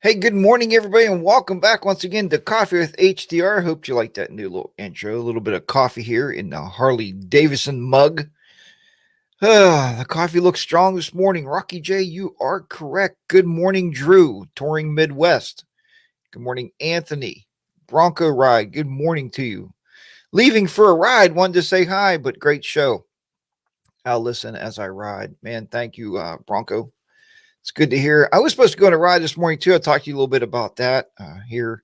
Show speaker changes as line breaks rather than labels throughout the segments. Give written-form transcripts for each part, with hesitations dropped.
Hey, good morning, everybody, and welcome back once again to Coffee with HDR. Hope you like that new little intro. A little bit of coffee here in the Harley Davidson mug. The coffee looks strong this morning. Rocky J, you are correct. Good morning, Drew, touring Midwest. Good morning, Anthony. Bronco Ride, good morning to you. Leaving for a ride, wanted to say hi, but great show. I'll listen as I ride. Man, thank you, Bronco. It's good to hear. I was supposed to go on a ride this morning too. I'll talk to you a little bit about that here,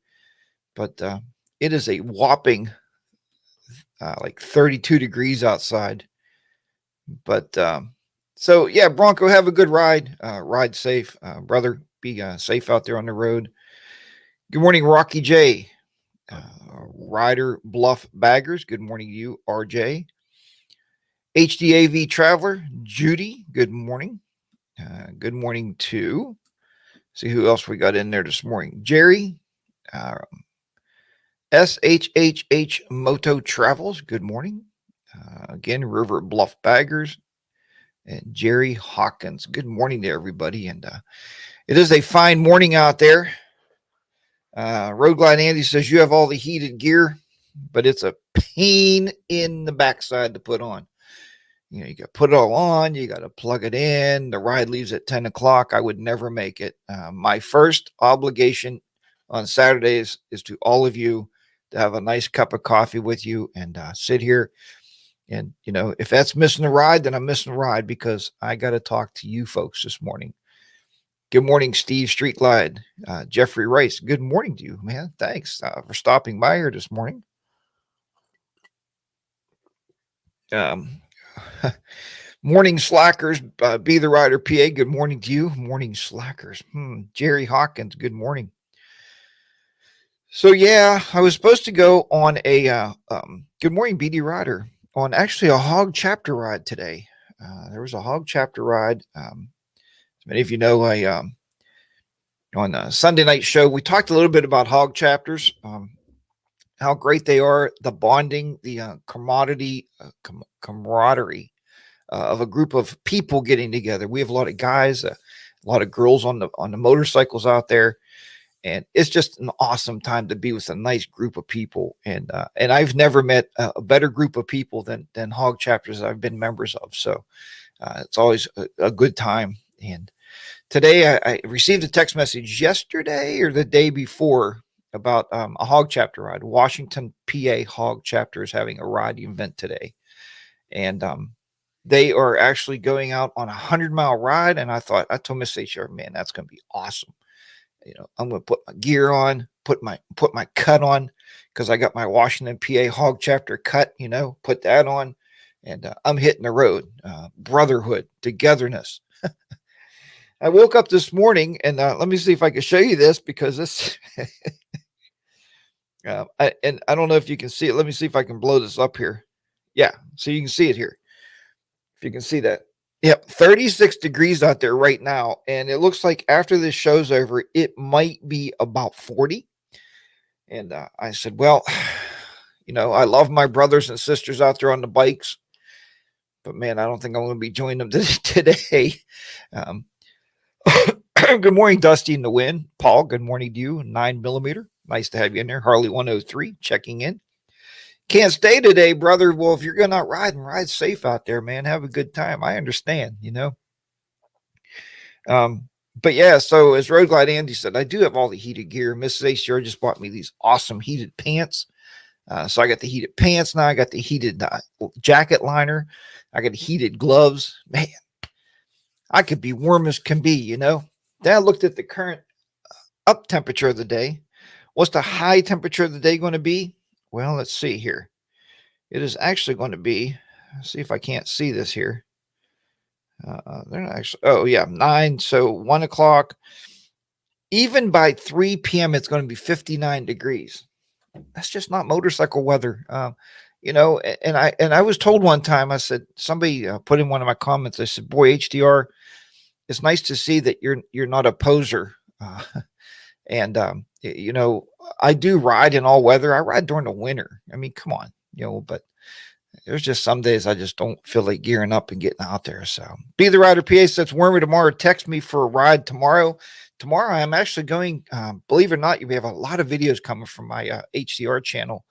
but it is a whopping like 32 degrees outside. But so yeah, Bronco, have a good ride. Ride safe, brother. Be safe out there on the road. Good morning, Rocky J. Ryder Bluff Baggers. Good morning to you, RJ. HDAV Traveler, Judy. Good morning. Good morning to, see who else we got in there this morning. Jerry, SHHH Moto Travels. Good morning. Again, River Bluff Baggers and Jerry Hawkins. Good morning to everybody. And it is a fine morning out there. Road Glide Andy says you have all the heated gear, but it's a pain in the backside to put on. You know, you got to put it all on. You got to plug it in. The ride leaves at 10 o'clock. I would never make it. My first obligation on Saturdays is to all of you to have a nice cup of coffee with you and sit here. And, you know, if that's missing a ride, then I'm missing a ride because I got to talk to you folks this morning. Good morning, Steve Street Glide. Jeffrey Rice, good morning to you, man. Thanks for stopping by here this morning. Morning Slackers, Be the Rider PA, good morning to you. Morning Slackers. Jerry Hawkins, good morning. So yeah, I was supposed to go on a good morning, BD Rider, on actually a hog chapter ride today. There was a hog chapter ride. As many of you know, I on a Sunday night show, we talked a little bit about hog chapters, how great they are, the bonding, the camaraderie of a group of people getting together. We have a lot of guys, a lot of girls on the motorcycles out there, and it's just an awesome time to be with a nice group of people. And I've never met a better group of people than hog chapters I've been members of. So it's always a good time. And today I received a text message yesterday or the day before about a hog chapter ride. Washington, PA hog chapter is having a ride event today. And they are actually going out on a 100-mile ride. And I told Miss HR, man, that's going to be awesome. You know, I'm going to put my gear on, put my cut on, because I got my Washington, PA hog chapter cut, you know, put that on, and I'm hitting the road. Brotherhood, togetherness. I woke up this morning, and let me see if I can show you this, because this, I don't know if you can see it. Let me see if I can blow this up here. Yeah, so you can see it here. If you can see that. Yep, 36 degrees out there right now. And it looks like after this show's over, it might be about 40. And I said, well, you know, I love my brothers and sisters out there on the bikes. But, man, I don't think I'm going to be joining them today. Good morning, Dusty in the Wind. Paul, good morning to you. 9mm. Nice to have you in there. Harley 103 checking in. Can't stay today, brother. Well, if you're going out riding, ride safe out there, man. Have a good time. I understand, you know. But yeah, so as Road Glide Andy said, I do have all the heated gear. Mrs. HDR just bought me these awesome heated pants. So I got the heated pants now. I got the heated jacket liner. I got the heated gloves. Man, I could be warm as can be, you know. Then I looked at the current up temperature of the day. What's the high temperature of the day going to be? Well, let's see here. It is actually going to be, let's see if I can't see this here. They're not actually, oh yeah, 9. So 1 o'clock. Even by 3 p.m., it's going to be 59 degrees. That's just not motorcycle weather. You know, and I was told one time, I said, somebody put in one of my comments, I said, boy, HDR, it's nice to see that you're not a poser. And you know, I do ride in all weather. I ride during the winter. I mean, come on, you know, but there's just some days I just don't feel like gearing up and getting out there. So Be the Rider PA says, warm me tomorrow. Text me for a ride tomorrow. Tomorrow I'm actually going, believe it or not, we have a lot of videos coming from my HDR channel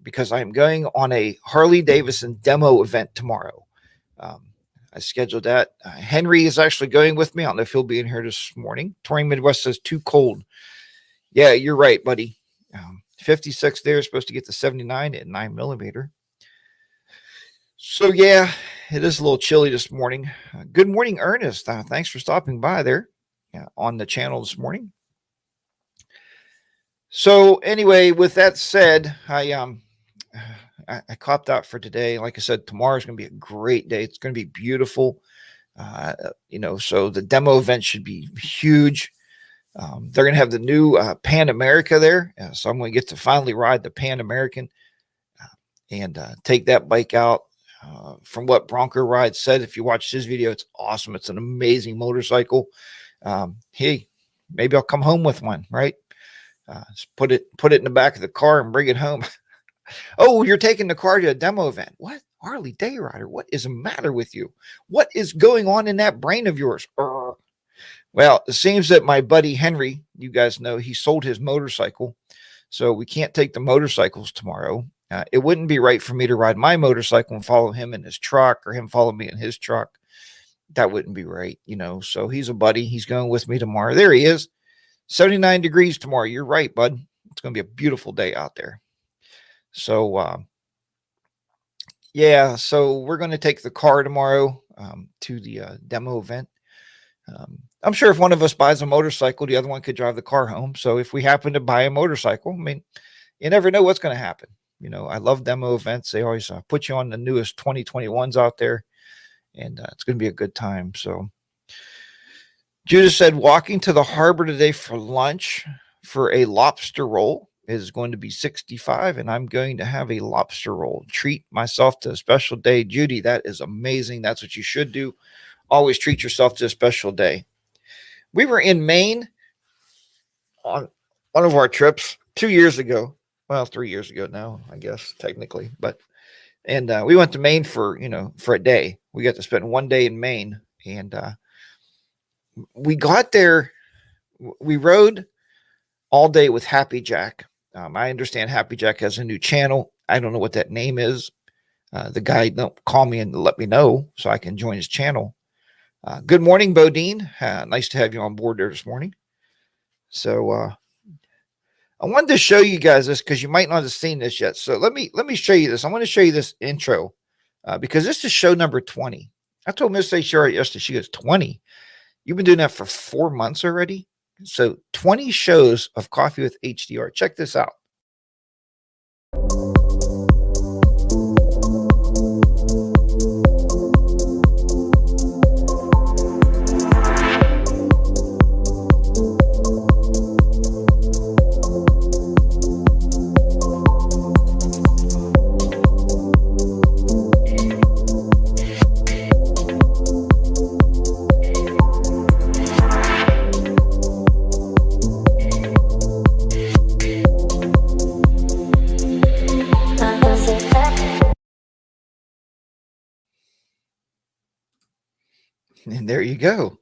because I'm going on a Harley Davidson demo event tomorrow. I scheduled that. Henry is actually going with me. I don't know if he'll be in here this morning. Touring Midwest says too cold. Yeah, you're right, buddy. 56 there is supposed to get to 79 at 9mm. So yeah, it is a little chilly this morning. Good morning, Ernest. Thanks for stopping by there on the channel this morning. So anyway, with that said, I copped out for today. Like I said, tomorrow's going to be a great day. It's going to be beautiful. So the demo event should be huge. They're going to have the new Pan America there. So I'm going to get to finally ride the Pan American and take that bike out. From what Bronco Ride said, if you watch his video, it's awesome. It's an amazing motorcycle. Hey, maybe I'll come home with one, right? Just put it in the back of the car and bring it home. Oh, you're taking the car to a demo event. What? Harley Day Rider, what is the matter with you? What is going on in that brain of yours? Well, it seems that my buddy Henry, you guys know, he sold his motorcycle. So we can't take the motorcycles tomorrow. It wouldn't be right for me to ride my motorcycle and follow him in his truck or him follow me in his truck. That wouldn't be right, So he's a buddy. He's going with me tomorrow. There he is. 79 degrees tomorrow. You're right, bud. It's going to be a beautiful day out there. So, yeah, so we're going to take the car tomorrow to the demo event. I'm sure if one of us buys a motorcycle, the other one could drive the car home. So if we happen to buy a motorcycle, I mean, you never know what's going to happen. I love demo events. They always put you on the newest 2021s out there, and it's going to be a good time. So Judith said, walking to the harbor today for lunch for a lobster roll is going to be 65, and I'm going to have a lobster roll. Treat myself to a special day. Judy, that is amazing. That's what you should do. Always treat yourself to a special day. We were in Maine on one of our trips 2 years ago. Well, 3 years ago now, I guess, technically. And we went to Maine for a day. We got to spend one day in Maine. And we got there. We rode all day with Happy Jack. I understand Happy Jack has a new channel. I don't know what that name is. The guy don't call me and let me know so I can join his channel. Good morning, Bodine. Nice to have you on board there this morning. So I wanted to show you guys this because you might not have seen this yet. So let me show you this. I want to show you this intro because this is show number 20. I told Miss Shara yesterday, she goes, 20? You've been doing that for 4 months already? So 20 shows of Coffee with HDR. Check this out. And there you go.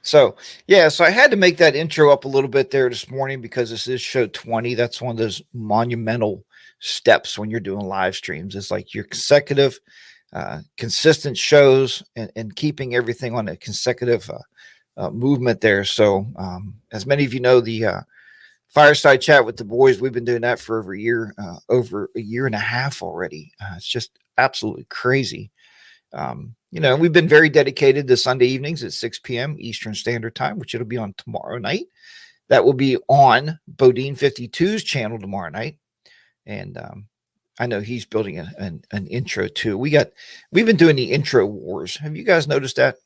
So, yeah, so I had to make that intro up a little bit there this morning because this is show 20. That's one of those monumental steps when you're doing live streams. It's like your consecutive, consistent shows and keeping everything on a consecutive movement there. So, as many of you know, the fireside chat with the boys, we've been doing that for over a year and a half already. It's just absolutely crazy. We've been very dedicated to Sunday evenings at 6 p.m. Eastern Standard Time, which it'll be on tomorrow night. That will be on Bodine 52's channel tomorrow night. And I know he's building an intro too. We've been doing the intro wars. Have you guys noticed that?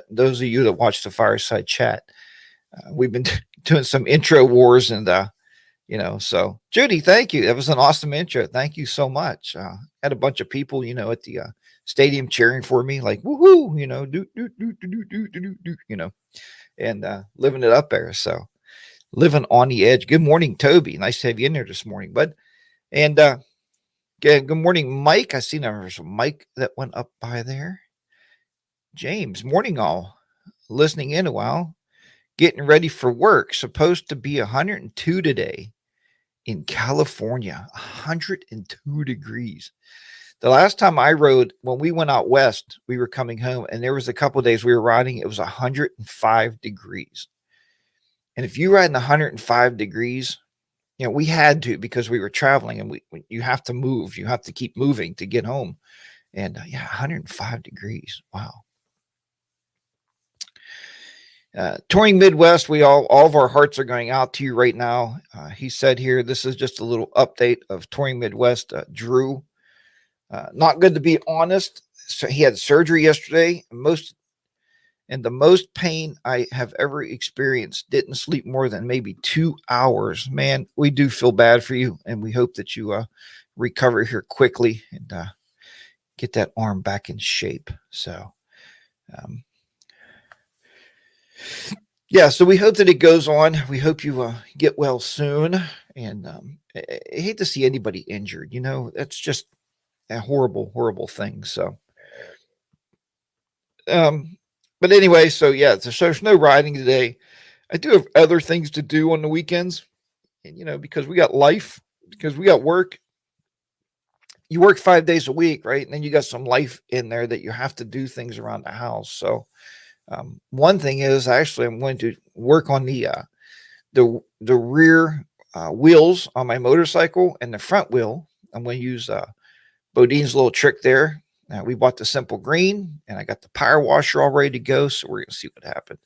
Those of you that watch the fireside chat, we've been doing some intro wars and so Judy, thank you. That was an awesome intro. Thank you so much. Had a bunch of people, at the stadium cheering for me, like woohoo, and living it up there. So living on the edge. Good morning, Toby. Nice to have you in there this morning, bud. And Good morning, Mike. I see there was a Mike that went up by there. James, morning all. Listening in a while. Getting ready for work. Supposed to be 102 today in California. 102 degrees. The last time I rode, when we went out west, we were coming home, and there was a couple of days we were riding. It was 105 degrees. And if you ride in 105 degrees, we had to because we were traveling, and you have to move. You have to keep moving to get home. And 105 degrees. Wow. Touring Midwest, all of our hearts are going out to you right now. He said here, this is just a little update of Touring Midwest. Drew, not good to be honest. So he had surgery yesterday. The most pain I have ever experienced. Didn't sleep more than maybe 2 hours. Man, we do feel bad for you, and we hope that you recover here quickly and get that arm back in shape. So, so we hope that it goes on. We hope you get well soon. And I hate to see anybody injured. That's just a horrible, horrible thing. So, but anyway, so there's no riding today. I do have other things to do on the weekends. And, because we got life, because we got work. You work 5 days a week, right? And then you got some life in there that you have to do things around the house. So, one thing is actually I'm going to work on the rear wheels on my motorcycle and the front wheel. I'm going to use Bodine's little trick there. We bought the simple green, and I got the power washer all ready to go. So we're going to see what happens.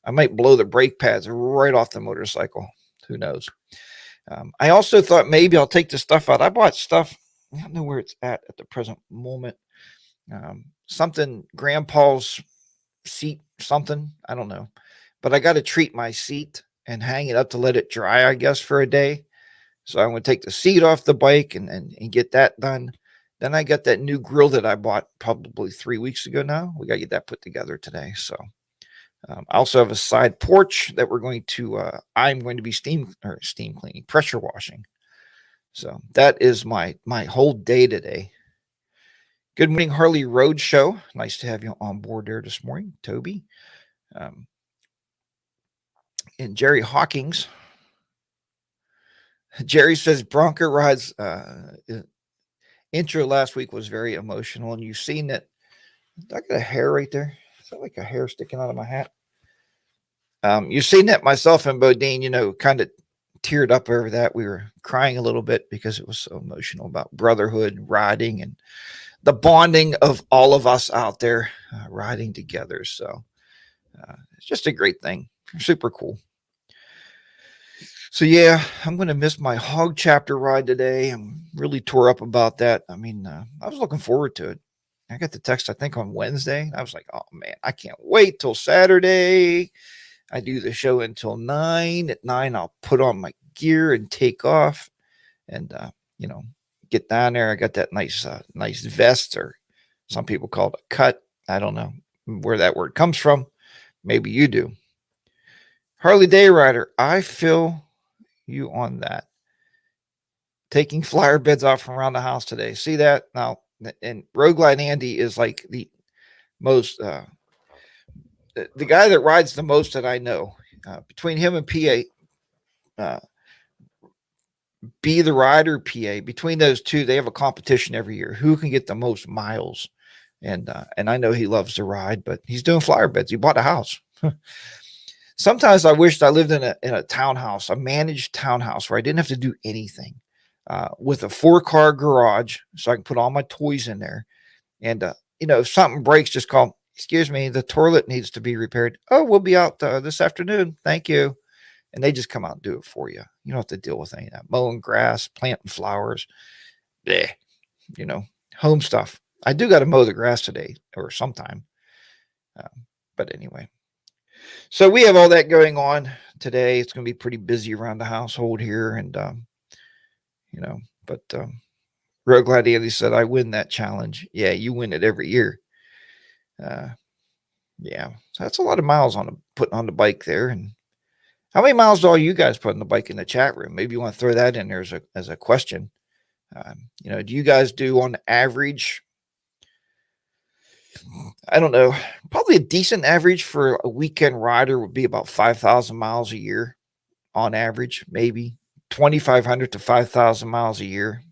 I might blow the brake pads right off the motorcycle. Who knows? I also thought maybe I'll take the stuff out. I bought stuff. I don't know where it's at the present moment. Something grandpa's seat, something, I don't know, but I got to treat my seat and hang it up to let it dry, I guess, for a day. So I'm going to take the seat off the bike and get that done. Then I got that new grill that I bought probably 3 weeks ago now. We got to get that put together today. So I also have a side porch that I'm going to be steam cleaning, pressure washing. So that is my whole day today. Good morning, Harley Road Show. Nice to have you on board there this morning, Toby. And Jerry Hawkins. Jerry says Bronco rides intro last week was very emotional, and you've seen that. I got a hair right there. Is that like a hair sticking out of my hat? You've seen that myself and Bodine, kind of teared up over that. We were crying a little bit because it was so emotional about brotherhood, riding, and the bonding of all of us out there riding together. So it's just a great thing. Super cool. So I'm going to miss my hog chapter ride today. I'm really tore up about that. I mean, I was looking forward to it. I got the text, I think, on Wednesday. I was like, oh man, I can't wait till Saturday. I do the show until 9. At 9, I'll put on my gear and take off and, get down there. I got that nice vest, or some people call it a cut. I don't know where that word comes from. Maybe you do. Harley Day Rider, I feel you on that. Taking flyer beds off from around the house today. See that? Now, and Road Glide Andy is like the most, the guy that rides the most that I know. Between him and PA, Be the Rider, PA, between those two, they have a competition every year. Who can get the most miles? And I know he loves to ride, but he's doing flyer beds. He bought a house. Sometimes I wished I lived in a townhouse, a managed townhouse where I didn't have to do anything, with a 4-car garage, so I can put all my toys in there. And if something breaks, just call. Excuse me, the toilet needs to be repaired. Oh, we'll be out this afternoon. Thank you. And they just come out and do it for you. You don't have to deal with any of that. Mowing grass, planting flowers, bleh, home stuff. I do got to mow the grass today or sometime. But anyway. So we have all that going on today. It's going to be pretty busy around the household here. And, Real Glad Andy said, I win that challenge. Yeah, you win it every year. So that's a lot of miles putting on the bike there. And how many miles do all you guys put on the bike in the chat room? Maybe you want to throw that in there as a question. Do you guys do on average? I don't know. Probably a decent average for a weekend rider would be about 5,000 miles a year on average, maybe 2,500 to 5,000 miles a year.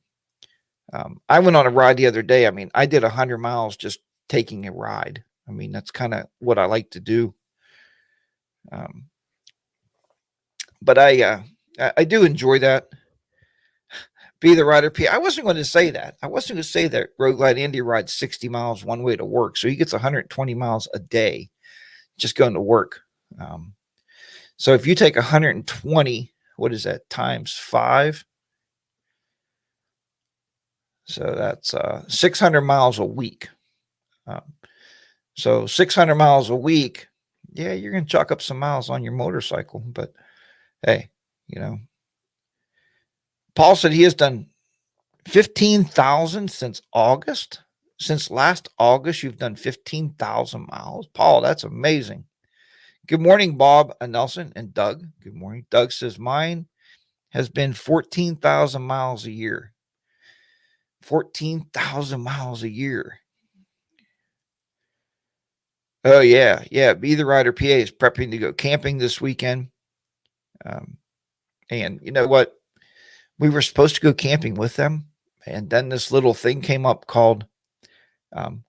I went on a ride the other day. I mean, I did 100 miles just taking a ride. I mean, that's kind of what I like to do. But I do enjoy that. Be the rider P. I wasn't going to say that. I wasn't going to say that Road Glide Indy rides 60 miles one way to work. So he gets 120 miles a day just going to work. So if you take 120, what is that, times 5? So that's 600 miles a week. So 600 miles a week, yeah, you're going to chalk up some miles on your motorcycle. But hey, Paul said he has done 15,000 since August. Since last August, you've done 15,000 miles. Paul, that's amazing. Good morning, Bob, Nelson, and Doug. Good morning. Doug says mine has been 14,000 miles a year. 14,000 miles a year. Oh, yeah. Yeah. Be the Rider PA is prepping to go camping this weekend. And you know what? We were supposed to go camping with them. And then this little thing came up called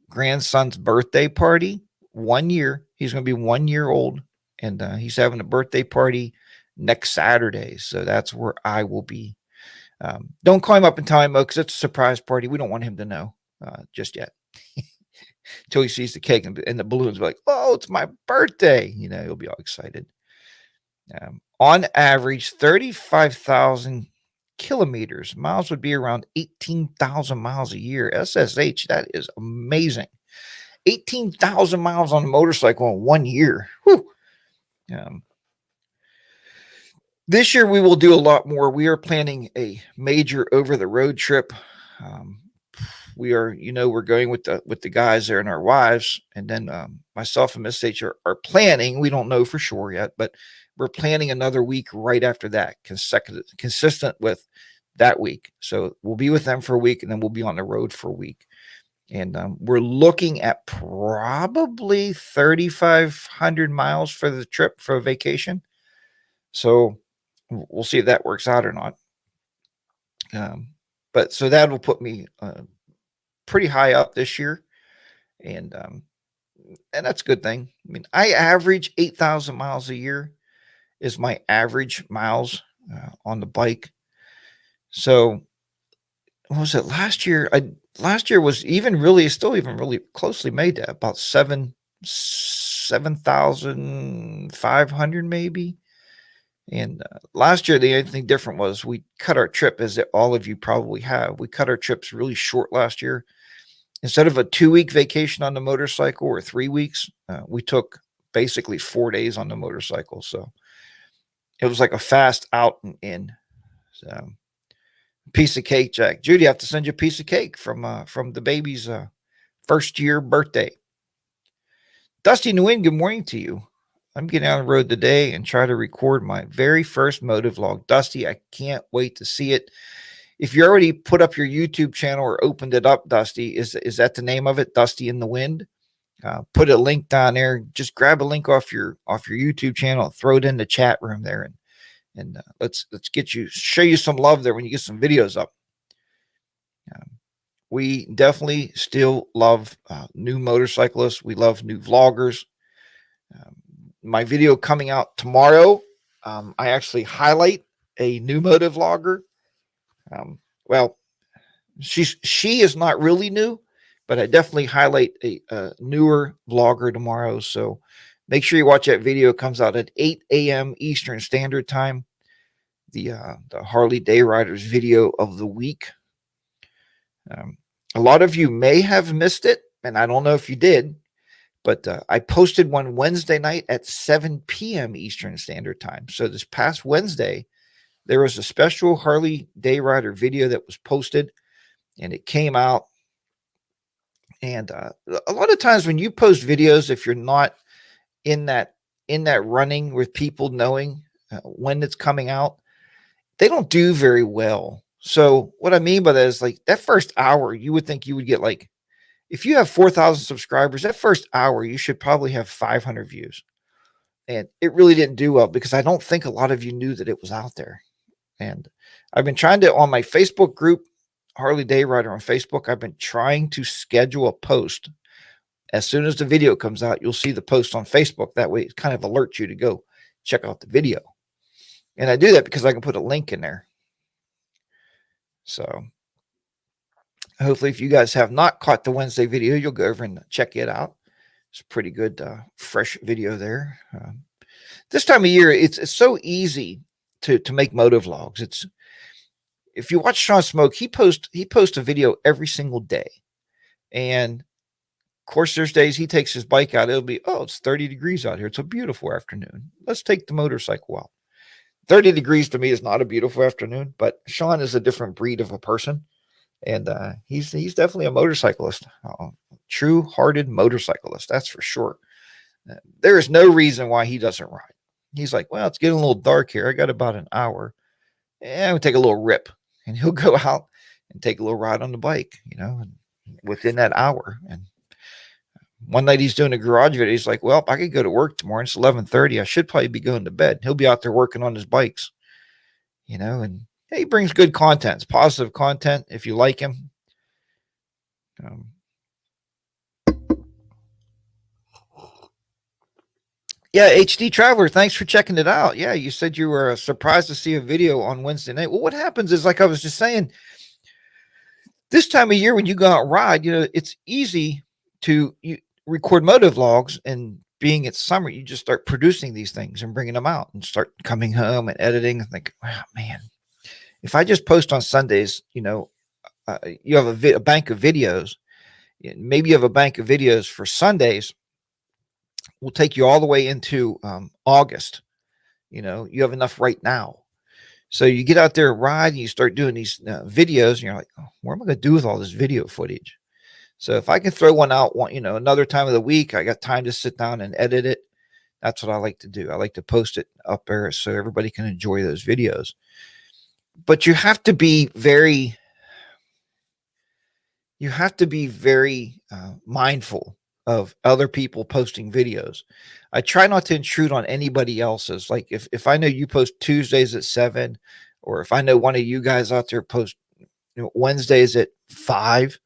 grandson's birthday party. 1 year. He's going to be 1 year old. And he's having a birthday party next Saturday. So that's where I will be. Don't climb up and tell him, because it's a surprise party. We don't want him to know just yet. Until he sees the cake and the balloons. Be like, oh, it's my birthday. He'll be all excited. On average, 35,000 kilometers. Miles would be around 18,000 miles a year. SSH, that is amazing. 18,000 miles on a motorcycle in 1 year. Whew. This year we will do a lot more. We are planning a major over-the-road trip. We are, we're going with the guys there and our wives, and then myself and Miss H are planning. We don't know for sure yet, but we're planning another week right after that, consistent with that week. So we'll be with them for a week, and then we'll be on the road for a week. And we're looking at probably 3,500 miles for the trip for a vacation. So we'll see if that works out or not. But so that will put me pretty high up this year. And that's a good thing. I mean, I average 8,000 miles a year is my average miles on the bike. So what was it last year? Last year was still really closely made to about 7,500 maybe. And last year, the only thing different was we cut our trip, as all of you probably have. We cut our trips really short last year. Instead of a 2-week vacation on the motorcycle or 3 weeks, we took basically 4 days on the motorcycle. So it was like a fast out and in. So piece of cake, Jack. Judy, I have to send you a piece of cake from the baby's first year birthday. Dusty Nguyen, good morning to you. I'm getting on the road today and try to record my very first motovlog. Dusty, I can't wait to see it. If you already put up your YouTube channel or opened it up, Dusty, is that the name of it? Dusty in the Wind. Put a link down there. Just grab a link off your YouTube channel, throw it in the chat room there, and let's show you some love there when you get some videos up. We definitely still love new motorcyclists. We love new vloggers. My video coming out tomorrow, I actually highlight a new moto vlogger. Well, she is not really new, but I definitely highlight a newer vlogger tomorrow. So make sure you watch that video. It comes out at 8 a.m. Eastern Standard Time. The Harley Day Riders video of the week. A lot of you may have missed it, and I don't know if you did, but I posted one Wednesday night at 7 p.m. Eastern Standard Time. So this past Wednesday, there was a special Harley Day Rider video that was posted, and it came out. And a lot of times when you post videos, if you're not in that running with people knowing when it's coming out, they don't do very well. So what I mean by that is like that first hour, you would think you would get like, if you have 4,000 subscribers, that first hour, you should probably have 500 views. And it really didn't do well because I don't think a lot of you knew that it was out there. And I've been trying to, on my Facebook group, Harley Day Rider on Facebook, I've been trying to schedule a post. As soon as the video comes out, you'll see the post on Facebook. That way it kind of alerts you to go check out the video. And I do that because I can put a link in there. So hopefully if you guys have not caught the Wednesday video, you'll go over and check it out. It's a pretty good, fresh video there. This time of year, it's so easy to make moto vlogs. It's, if you watch Sean Smoke, he posts a video every single day. And of course, there's days he takes his bike out. It'll be, oh, it's 30 degrees out here. It's a beautiful afternoon. Let's take the motorcycle out. 30 degrees to me is not a beautiful afternoon, but Sean is a different breed of a person. And he's definitely a motorcyclist, true-hearted motorcyclist. That's for sure. There is no reason why he doesn't ride. He's like, well, it's getting a little dark here. I got about an hour. And I'm gonna take a little rip. And he'll go out and take a little ride on the bike, and within that hour. And one night he's doing a garage video. He's like, well, I could go to work tomorrow. It's 11:30. I should probably be going to bed. He'll be out there working on his bikes, and he brings good content. It's positive content if you like him. Yeah, HD Traveler, thanks for checking it out. Yeah, you said you were surprised to see a video on Wednesday night. Well, what happens is, like I was just saying, this time of year when you go out and ride, it's easy to record moto vlogs, and being it's summer, you just start producing these things and bringing them out and start coming home and editing and think, wow, man, if I just post on Sundays, you have a bank of videos. Maybe you have a bank of videos for Sundays. Will take you all the way into August. You have enough right now. So you get out there and ride and you start doing these videos and you're like, oh, what am I going to do with all this video footage? So if I can throw one out, another time of the week, I got time to sit down and edit it. That's what I like to do. I like to post it up there so everybody can enjoy those videos. But you have to be very mindful of other people posting videos. I try not to intrude on anybody else's. Like if I know you post Tuesdays at 7, or if I know one of you guys out there post Wednesdays at 5,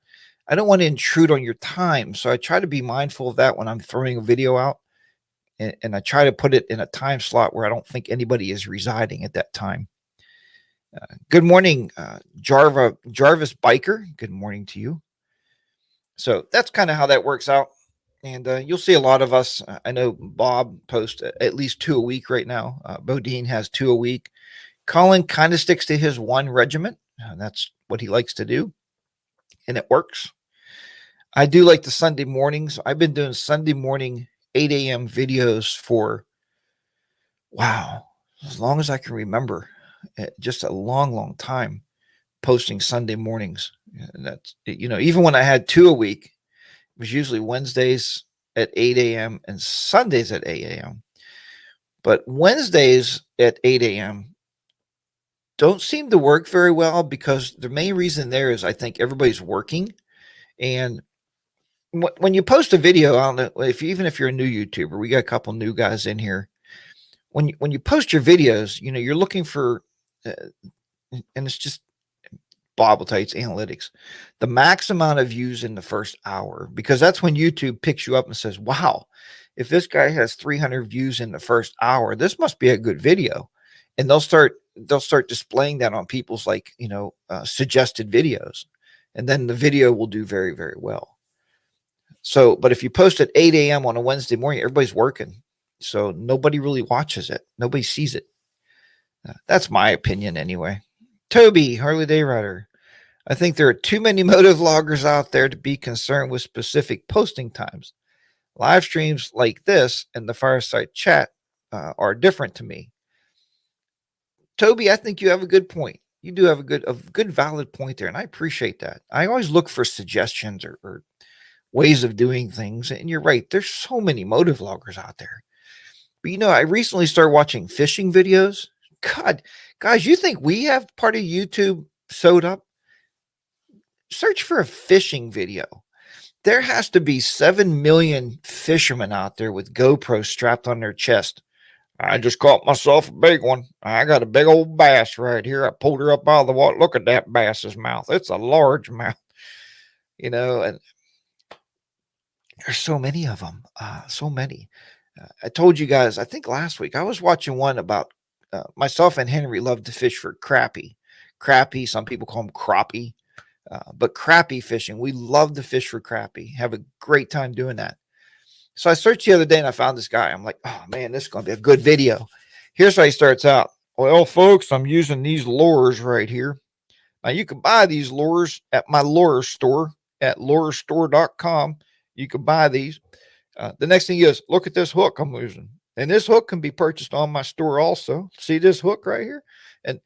I don't want to intrude on your time. So I try to be mindful of that when I'm throwing a video out. And I try to put it in a time slot where I don't think anybody is residing at that time. Good morning, Jarvis Biker. Good morning to you. So that's kind of how that works out. And you'll see a lot of us. I know Bob posts at least 2 a week right now. Bodine has 2 a week. Colin kind of sticks to his one regiment. That's what he likes to do. And it works. I do like the Sunday mornings. I've been doing Sunday morning 8 a.m. videos for, wow, as long as I can remember. Just a long, long time posting Sunday mornings. And that's, even when I had 2 a week, it was usually Wednesdays at 8 a.m. and Sundays at 8 a.m. But Wednesdays at 8 a.m. don't seem to work very well because the main reason there is I think everybody's working. And when you post a video, I don't know, even if you're a new YouTuber, we got a couple new guys in here. When you post your videos, you're looking for, and it's just, Bob will tell you it's analytics, the max amount of views in the first hour, because that's when YouTube picks you up and says, wow, if this guy has 300 views in the first hour, this must be a good video. And they'll start displaying that on people's suggested videos. And then the video will do very, very well. So, but if you post at 8 a.m. on a Wednesday morning, everybody's working. So nobody really watches it. Nobody sees it. That's my opinion anyway. Toby, Harley Day Rider. I think there are too many moto vloggers out there to be concerned with specific posting times. Live streams like this and the fireside chat are different to me. Toby, I think you have a good point. You do have a good valid point there, and I appreciate that. I always look for suggestions or ways of doing things, and you're right. There's so many moto vloggers out there. But I recently started watching fishing videos. God, guys, you think we have part of YouTube sewed up. Search for a fishing video. There has to be 7 million fishermen out there with GoPro strapped on their chest. I just caught myself a big one. I got a big old bass right here. I pulled her up out of the water. Look at that bass's mouth. It's a large mouth, and there's so many of them. So many. I told you guys, I think last week, I was watching one about myself and Henry love to fish for crappie. Crappie, some people call them crappie. But crappie fishing, we love to fish for crappie. Have a great time doing that. So I searched the other day and I found this guy. I'm like, oh man, this is going to be a good video. Here's how he starts out. Well, folks, I'm using these lures right here. Now you can buy these lures at my lure store at lurestore.com. You can buy these. The next thing is, look at this hook I'm using. And this hook can be purchased on my store also. See this hook right here? And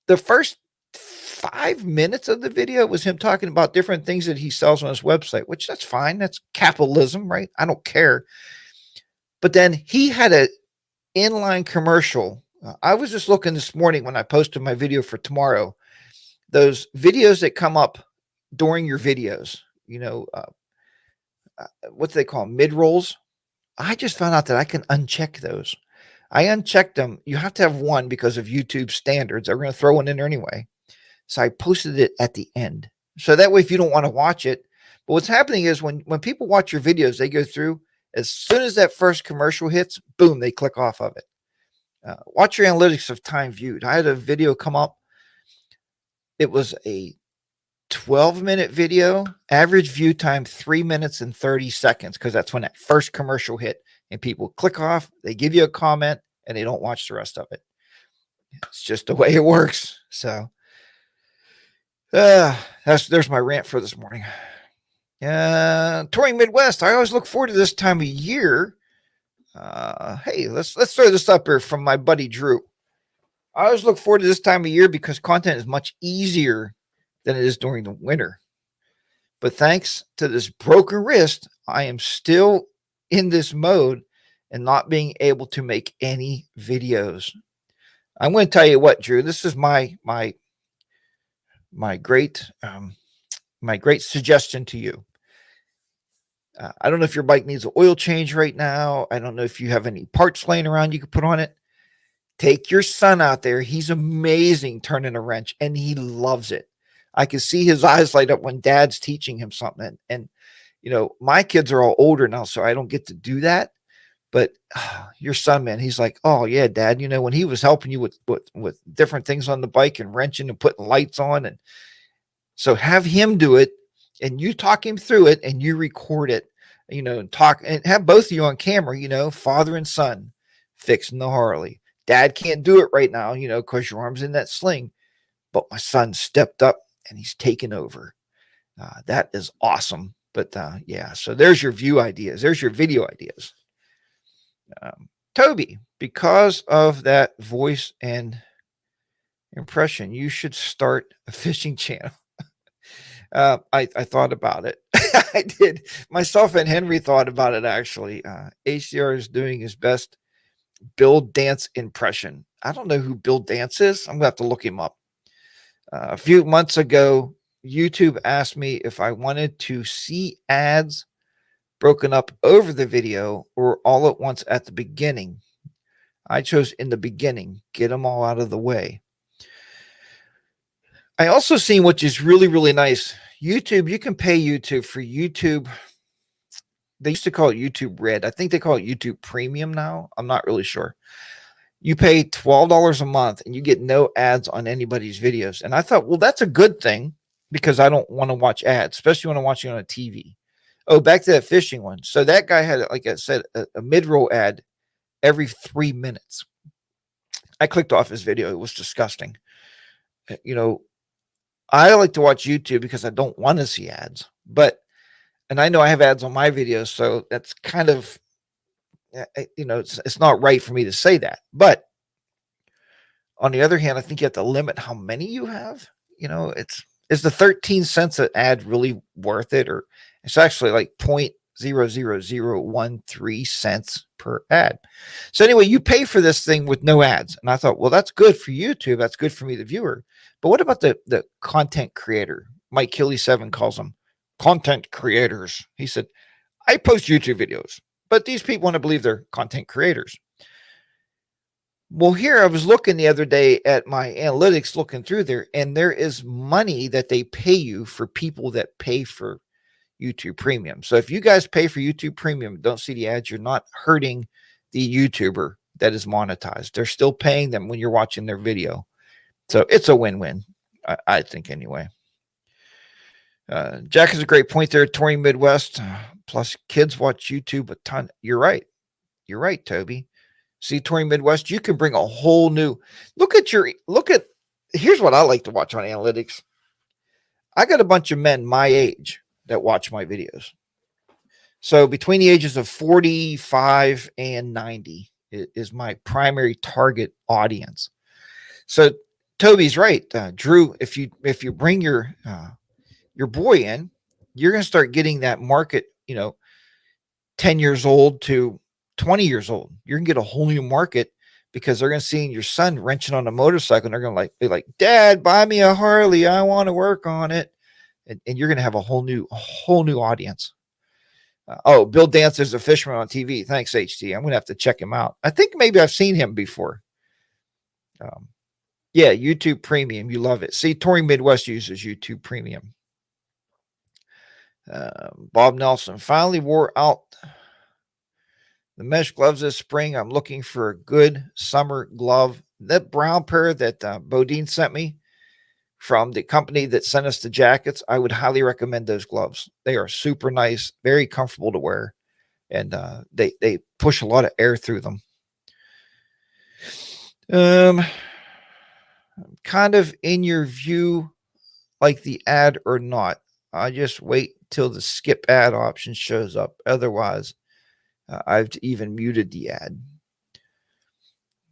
the first 5 minutes of the video was him talking about different things that he sells on his website, which that's fine. That's capitalism, right? I don't care. But then he had an inline commercial. I was just looking this morning when I posted my video for tomorrow. Those videos that come up during your videos, what do they call them? Mid-rolls. I just found out that I can uncheck those. I unchecked them. You have to have one because of YouTube standards. I'm going to throw one in there anyway. So I posted it at the end. So that way, if you don't want to watch it, but what's happening is when people watch your videos, they go through, as soon as that first commercial hits, boom, they click off of it. Watch your analytics of time viewed. I had a video come up. It was a 12-minute video, average view time 3 minutes and 30 seconds, because that's when that first commercial hit. And people click off, they give you a comment, and they don't watch the rest of it. It's just the way it works. So there's my rant for this morning. Touring Midwest. I always look forward to this time of year. Hey, let's throw this up here from my buddy Drew. I always look forward to this time of year because content is much easier than it is during the winter. But thanks to this broken wrist, I am still in this mode and not being able to make any videos. I'm going to tell you what, Drew. This is my great suggestion to you. I don't know if your bike needs an oil change right now. I don't know if you have any parts laying around you can put on it. Take your son out there. He's amazing turning a wrench, and he loves it. I can see his eyes light up when dad's teaching him something. And my kids are all older now, so I don't get to do that. But your son, man, he's like, oh, yeah, Dad, when he was helping you with different things on the bike and wrenching and putting lights on. And so have him do it, and you talk him through it, and you record it, and talk and have both of you on camera, father and son fixing the Harley. Dad can't do it right now, because your arm's in that sling. But my son stepped up, and he's taken over. That is awesome. But yeah, so there's your view ideas. There's your video ideas. Toby, because of that voice and impression, you should start a fishing channel. I thought about it. I did. Myself and Henry thought about it, actually. HDR is doing his best Bill Dance impression. I don't know who Bill Dance is. I'm going to have to look him up. A few months ago, YouTube asked me if I wanted to see ads broken up over the video or all at once at the beginning. I chose in the beginning, get them all out of the way. I also seen, which is really, really nice, YouTube, you can pay YouTube for YouTube. They used to call it YouTube Red. I think they call it YouTube Premium now. I'm not really sure. You pay $12 a month and you get no ads on anybody's videos. And I thought, well, that's a good thing because I don't want to watch ads, especially when I'm watching on a TV. Oh, back to that fishing one. So that guy had, like I said, a mid-roll ad every 3 minutes. I clicked off his video. It was disgusting. I like to watch YouTube because I don't want to see ads. And I know I have ads on my videos, so that's kind of, it's not right for me to say that. But on the other hand, I think you have to limit how many you have. Is the 13 cents an ad really worth it? Or it's actually like 0.00013 cents per ad. So anyway, you pay for this thing with no ads. And I thought, well, that's good for YouTube. That's good for me, the viewer. But what about the content creator? Mike Killy 7 calls them content creators. He said, I post YouTube videos, but these people want to believe they're content creators. Well, here I was looking the other day at my analytics, looking through there, and there is money that they pay you for people that pay for YouTube Premium. So if you guys pay for YouTube Premium, don't see the ads, you're not hurting the YouTuber that is monetized. They're still paying them when you're watching their video. So it's a win-win, I think, anyway. Jack has a great point there. Touring Midwest, plus kids watch YouTube a ton. You're right. You're right, Toby. See, Touring Midwest, you can bring a whole new look at. Here's what I like to watch on analytics. I got a bunch of men my age that watch my videos. So between the ages of 45 and 90 is my primary target audience. So Toby's right, Drew. If you bring your boy in, you're going to start getting that market. 10 years old to 20 years old. You're going to get a whole new market because they're going to see your son wrenching on a motorcycle, and they're going to be like, Dad, buy me a Harley. I want to work on it. And you're going to have a whole new audience. Bill Dance is a fisherman on TV. Thanks, HT. I'm going to have to check him out. I think maybe I've seen him before. Yeah, YouTube Premium. You love it. See, Touring Midwest uses YouTube Premium. Bob Nelson finally wore out the mesh gloves this spring. I'm looking for a good summer glove. That brown pair that Bodine sent me from the company that sent us the jackets, I would highly recommend those gloves. They are super nice, very comfortable to wear, and they push a lot of air through them. Kind of in your view, like the ad or not. I just wait till the skip ad option shows up. Otherwise, I've even muted the ad.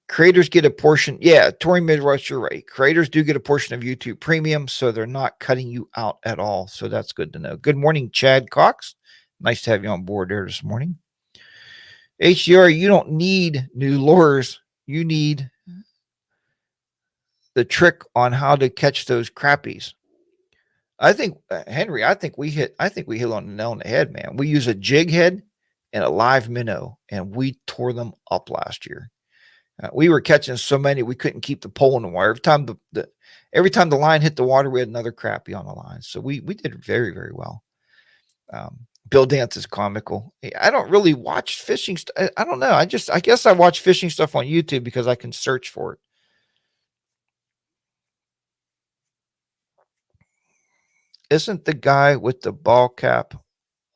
Creators get a portion. Yeah, Touring Midwest, you're right. Creators do get a portion of YouTube Premium, so they're not cutting you out at all. So that's good to know. Good morning, Chad Cox. Nice to have you on board there this morning. HDR, you don't need new lures. You need the trick on how to catch those crappies. I think, Henry, I think we hit on the nail on the head, man. We use a jig head and a live minnow, and we tore them up last year. We were catching so many we couldn't keep the pole in the water. Every time the line hit the water, we had another crappie on the line. So we did very, very well. Bill Dance is comical. I don't really watch fishing. I don't know. I guess I watch fishing stuff on YouTube because I can search for it. Isn't the guy with the ball cap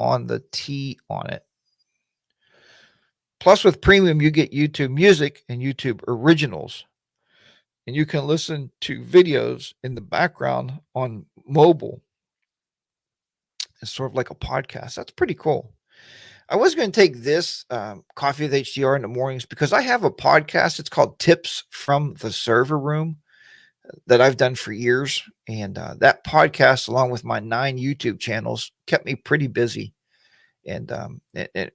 on the T on it? Plus, with Premium, you get YouTube Music and YouTube Originals. And you can listen to videos in the background on mobile. It's sort of like a podcast. That's pretty cool. I was going to take this Coffee with HDR in the mornings because I have a podcast. It's called Tips from the Server Room that I've done for years. And that podcast, along with my 9 YouTube channels, kept me pretty busy. And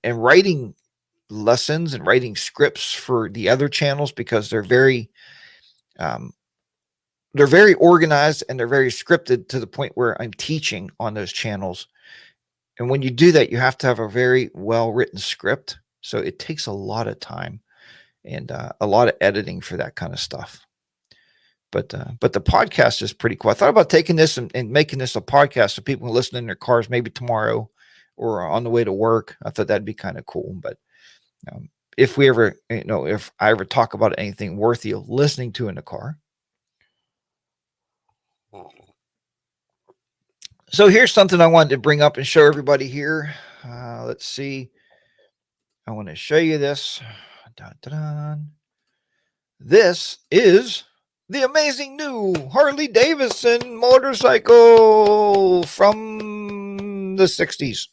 writing lessons and writing scripts for the other channels because they're very organized and they're very scripted to the point where I'm teaching on those channels. And when you do that, you have to have a very well-written script. So it takes a lot of time and a lot of editing for that kind of stuff. But the podcast is pretty cool. I thought about taking this and making this a podcast so people can listen in their cars maybe tomorrow or on the way to work. I thought that'd be kind of cool. But if I ever talk about anything worthy of listening to in the car. So here's something I wanted to bring up and show everybody here. Let's see. I want to show you this. Dun, dun, dun. This is the amazing new Harley Davidson motorcycle from the 60s.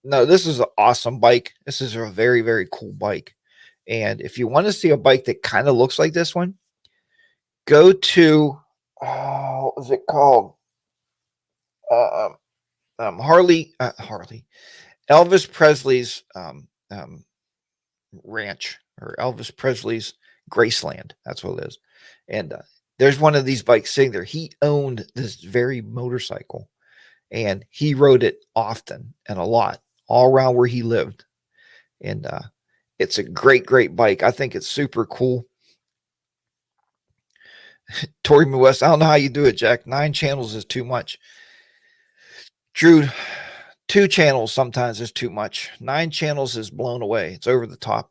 No, this is an awesome bike. This is a very, very cool bike. And if you want to see a bike that kind of looks like this one, go to, what was it called? Harley, Elvis Presley's ranch, or Elvis Presley's Graceland. That's what it is. And There's one of these bikes sitting there. He owned this very motorcycle, and he rode it often and a lot all around where he lived. And it's a great, great bike. I think it's super cool. Tori West, I don't know how you do it, Jack. 9 channels is too much. Drew, 2 channels sometimes is too much. 9 channels is blown away. It's over the top.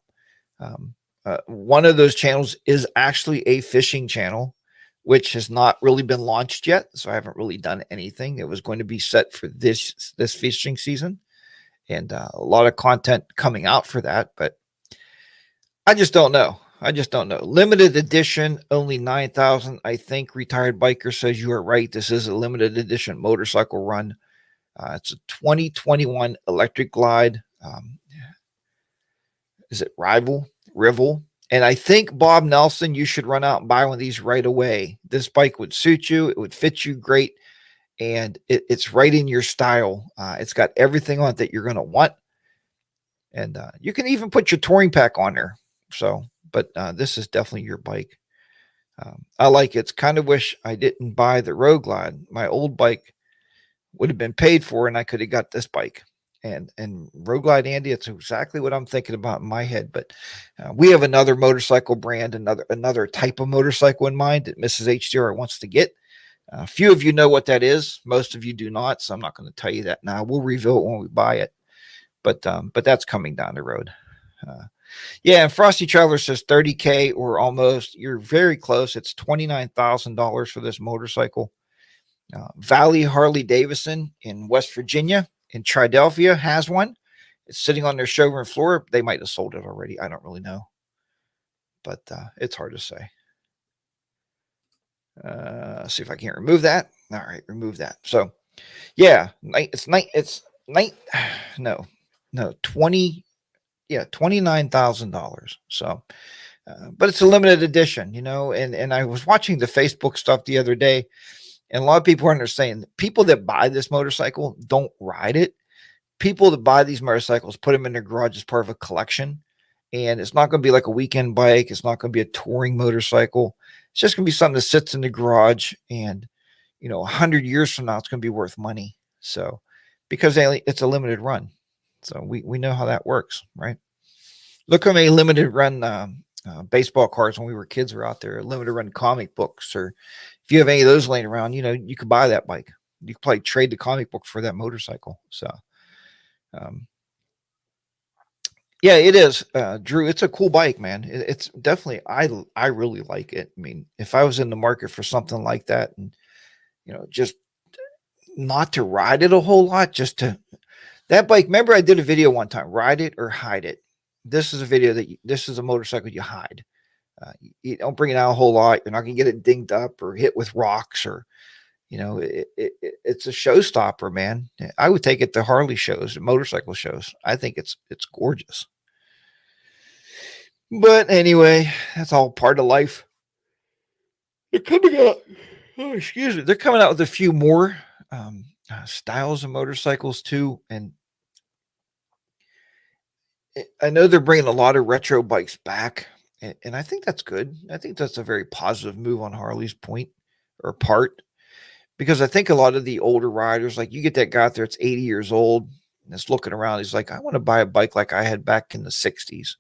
One of those channels is actually a fishing channel, which has not really been launched yet. So I haven't really done anything. It was going to be set for this fishing season, and a lot of content coming out for that. But I just don't know. Limited edition, only 9,000. I think Retired Biker says you are right. This is a limited edition motorcycle run. It's a 2021 Electric Glide. Is it Rival? And I think, Bob Nelson, you should run out and buy one of these right away. This bike would suit you. It would fit you great. And it's right in your style. It's got everything on it that you're going to want. And you can even put your touring pack on there. So, but this is definitely your bike. I like it. It's kind of wish I didn't buy the Road Glide. My old bike would have been paid for, and I could have got this bike. And Road Glide, Andy, it's exactly what I'm thinking about in my head. But we have another motorcycle brand, another type of motorcycle in mind that Mrs. HDR wants to get. A few of you know what that is. Most of you do not, so I'm not going to tell you that now. We'll reveal it when we buy it. But that's coming down the road. Yeah, and Frosty Traveler says $30K or almost. You're very close. It's $29,000 for this motorcycle. Valley Harley Davidson in West Virginia, in Triadelphia, has one. It's sitting on their showroom floor. They might have sold it already. I don't really know. But it's hard to say. See if I can remove that. All right, remove that. So, yeah, it's 29,000. So, but it's a limited edition, and I was watching the Facebook stuff the other day, and a lot of people are saying people that buy this motorcycle don't ride it. People that buy these motorcycles put them in their garage as part of a collection, and it's not going to be like a weekend bike. It's not going to be a touring motorcycle. It's just going to be something that sits in the garage, and 100 years from now, it's going to be worth money. So, because it's a limited run, so we know how that works, right? Look how many limited run baseball cards when we were kids were out there, limited run comic books, or if you have any of those laying around, you could buy that bike. You could probably trade the comic book for that motorcycle. So, yeah, it is, Drew. It's a cool bike, man. It's definitely, I really like it. I mean, if I was in the market for something like that, and just not to ride it a whole lot, just to that bike. Remember, I did a video one time, ride it or hide it. This is a video this is a motorcycle you hide. You don't bring it out a whole lot. You're not going to get it dinged up or hit with rocks, or it's a showstopper, man. I would take it to Harley shows, motorcycle shows. I think it's gorgeous. But anyway, that's all part of life. They're coming out. Oh, excuse me. They're coming out with a few more styles of motorcycles too, and I know they're bringing a lot of retro bikes back, and I think that's good. I think that's a very positive move on Harley's part, because I think a lot of the older riders, like you get that guy out there, it's 80 years old, and is looking around. He's like, I want to buy a bike like I had back in the 60s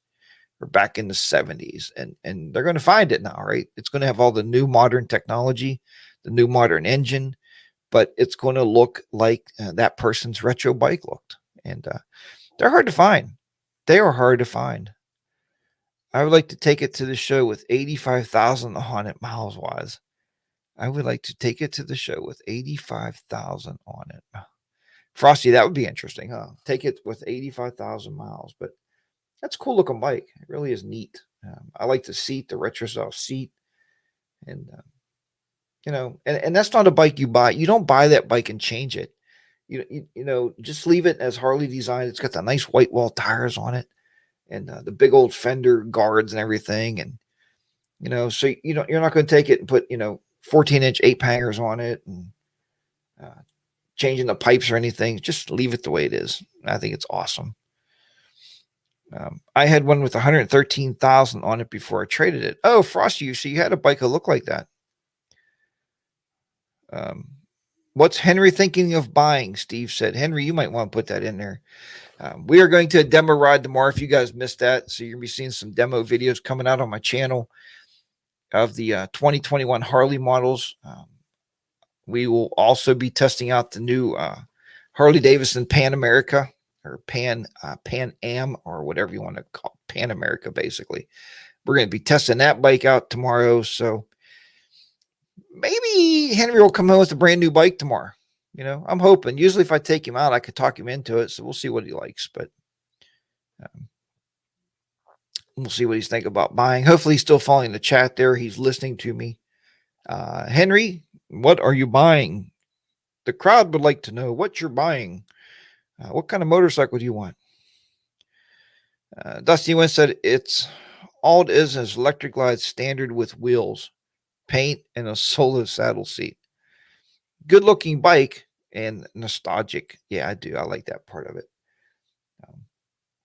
or back in the 70s, and they're going to find it now, right? It's going to have all the new modern technology, the new modern engine, but it's going to look like that person's retro bike looked, and they're hard to find. They are hard to find. I would like to take it to the show with 85,000 on it miles wise. I would like to take it to the show with 85,000 on it. Frosty, that would be interesting, huh? Take it with 85,000 miles, but that's a cool looking bike. It really is neat. I like the seat, the retro style seat, and and that's not a bike you buy. You don't buy that bike and change it. Just leave it as Harley designed. It's got the nice white wall tires on it, and the big old fender guards and everything. And, so you're not going to take it and put, 14-inch 8 hangers on it and changing the pipes or anything. Just leave it the way it is. I think it's awesome. I had one with 113,000 on it before I traded it. Oh, Frosty, you see, you had a bike that looked like that. What's Henry thinking of buying? Steve said. Henry, you might want to put that in there. We are going to a demo ride tomorrow if you guys missed that. So you're going to be seeing some demo videos coming out on my channel of the 2021 Harley models. We will also be testing out the new Harley Davidson Pan America or Pan Am or whatever you want to call it, Pan America, basically. We're going to be testing that bike out tomorrow. So maybe Henry will come home with a brand new bike tomorrow. You know, I'm hoping. Usually if I take him out, I could talk him into it. So we'll see what he likes. But we'll see what he's thinking about buying. Hopefully he's still following the chat there. He's listening to me. Henry, what are you buying? The crowd would like to know what you're buying. What kind of motorcycle do you want? Dusty Wynn said all it is electric glide standard with wheels, paint, and a solo saddle seat. Good looking bike and nostalgic. Yeah, I do. I like that part of it.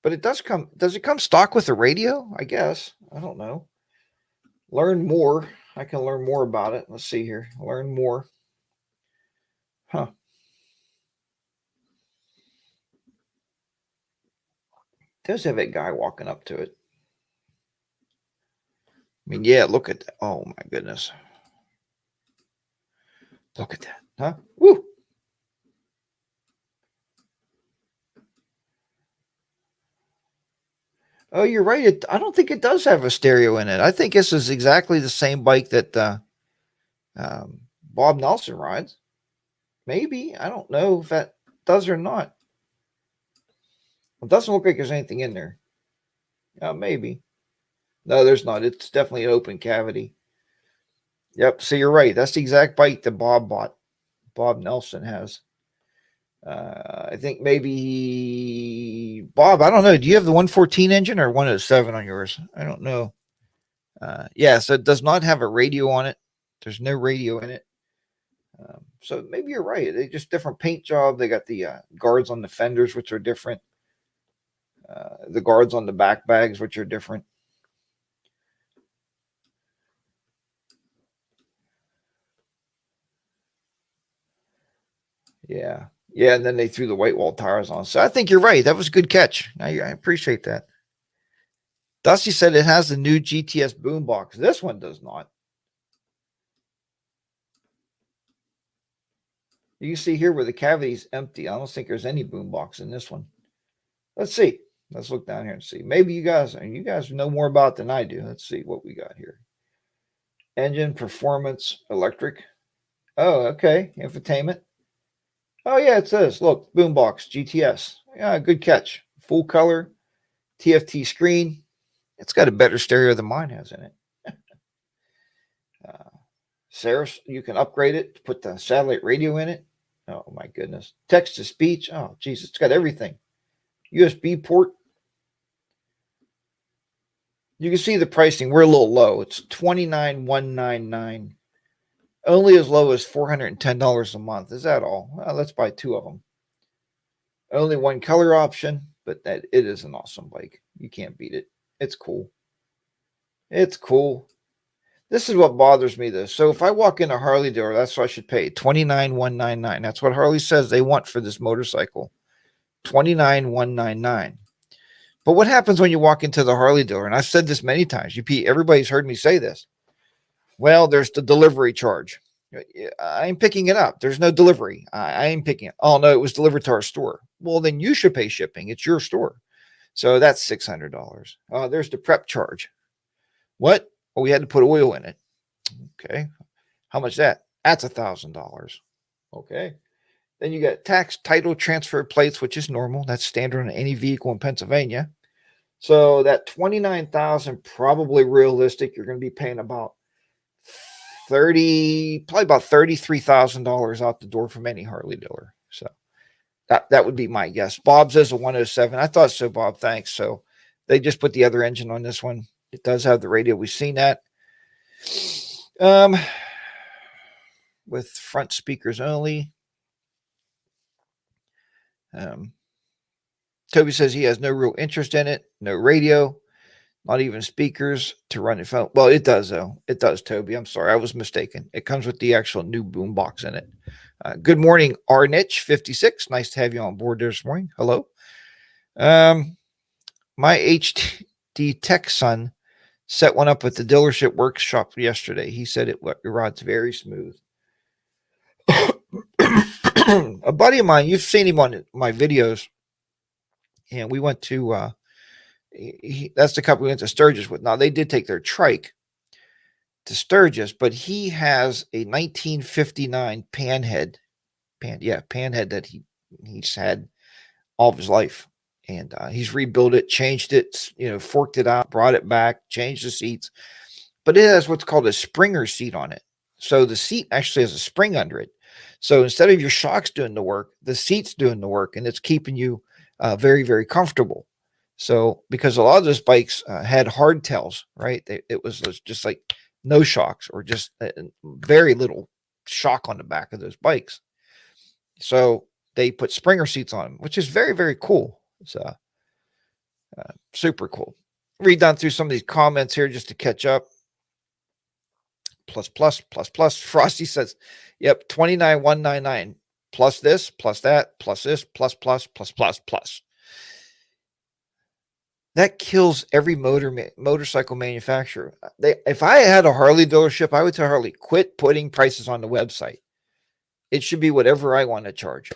But it does it come stock with a radio? I guess. I don't know. Learn more. I can learn more about it. Let's see here. Learn more. Huh. Does have a guy walking up to it. I mean, yeah, look at that. Oh my goodness. Look at that. Huh? Woo. Oh, you're right. I don't think it does have a stereo in it. I think this is exactly the same bike that Bob Nelson rides. Maybe. I don't know if that does or not. It doesn't look like there's anything in there. Maybe. No, there's not. It's definitely an open cavity. Yep. So you're right. That's the exact bike that Bob bought. Bob Nelson has. I think maybe Bob, I don't know. Do you have the 114 engine or 107 on yours? I don't know. Yeah, so it does not have a radio on it. There's no radio in it. So maybe you're right. They just different paint job. They got the guards on the fenders, which are different. The guards on the back bags, which are different. Yeah. Yeah, and then they threw the white wall tires on. So I think you're right. That was a good catch. I appreciate that. Dusty said it has the new GTS boombox. This one does not. You can see here where the cavity is empty. I don't think there's any boombox in this one. Let's see. Let's look down here and see. Maybe you guys know more about it than I do. Let's see what we got here. Engine, performance, electric. Oh, okay. Infotainment. Oh, yeah, it says, look, boombox, GTS. Yeah, good catch. Full color, TFT screen. It's got a better stereo than mine has in it. Sarah, you can upgrade it to put the satellite radio in it. Oh, my goodness. Text to speech. Oh, geez, it's got everything. USB port. You can see the pricing. We're a little low. It's $29,199. Only as low as $410 a month. Is that all? Well, let's buy two of them. Only one color option, but it is an awesome bike. You can't beat it. It's cool. It's cool. This is what bothers me, though. So if I walk in a Harley dealer, that's what I should pay. $29,199. That's what Harley says they want for this motorcycle. $29,199. But what happens when you walk into the Harley dealer? And I've said this many times. Everybody's heard me say this. Well, there's the delivery charge. I'm picking it up. There's no delivery. I ain't picking it. Oh, no, it was delivered to our store. Well, then you should pay shipping. It's your store. So that's $600. There's the prep charge. What? Well, we had to put oil in it. Okay. How much that? That's $1,000. Okay. Then you got tax, title, transfer plates, which is normal. That's standard on any vehicle in Pennsylvania. So that $29,000 probably realistic. You're going to be paying about probably about $33,000 out the door from any Harley dealer. So that would be my guess. Bob's is a 107. I thought so, Bob. Thanks. So they just put the other engine on this one. It does have the radio. We've seen that. With front speakers only. Toby says he has no real interest in it. No radio. Not even speakers to run your phone. Well, it does, though. It does, Toby. I'm sorry. I was mistaken. It comes with the actual new boom box in it. Good morning, Arnich56. Nice to have you on board this morning. Hello. My HD tech son set one up at the dealership workshop yesterday. He said it rod's very smooth. A buddy of mine, you've seen him on my videos, and we went to that's the couple we went to Sturgis with. Now they did take their trike to Sturgis, but he has a 1959 panhead that he's had all of his life, and he's rebuilt it, changed it, forked it out, brought it back, changed the seats, but it has what's called a Springer seat on it. So the seat actually has a spring under it. So instead of your shocks doing the work, the seat's doing the work, and it's keeping you very, very comfortable. So because a lot of those bikes had hardtails, right? It was just like no shocks or just very little shock on the back of those bikes. So they put Springer seats on them, which is very, very cool. It's super cool. Read down through some of these comments here just to catch up. Plus. Frosty says, yep, 29,199 plus this, plus that, plus this, plus. That kills every motorcycle manufacturer. If I had a Harley dealership, I would tell Harley, quit putting prices on the website. It should be whatever I want to charge,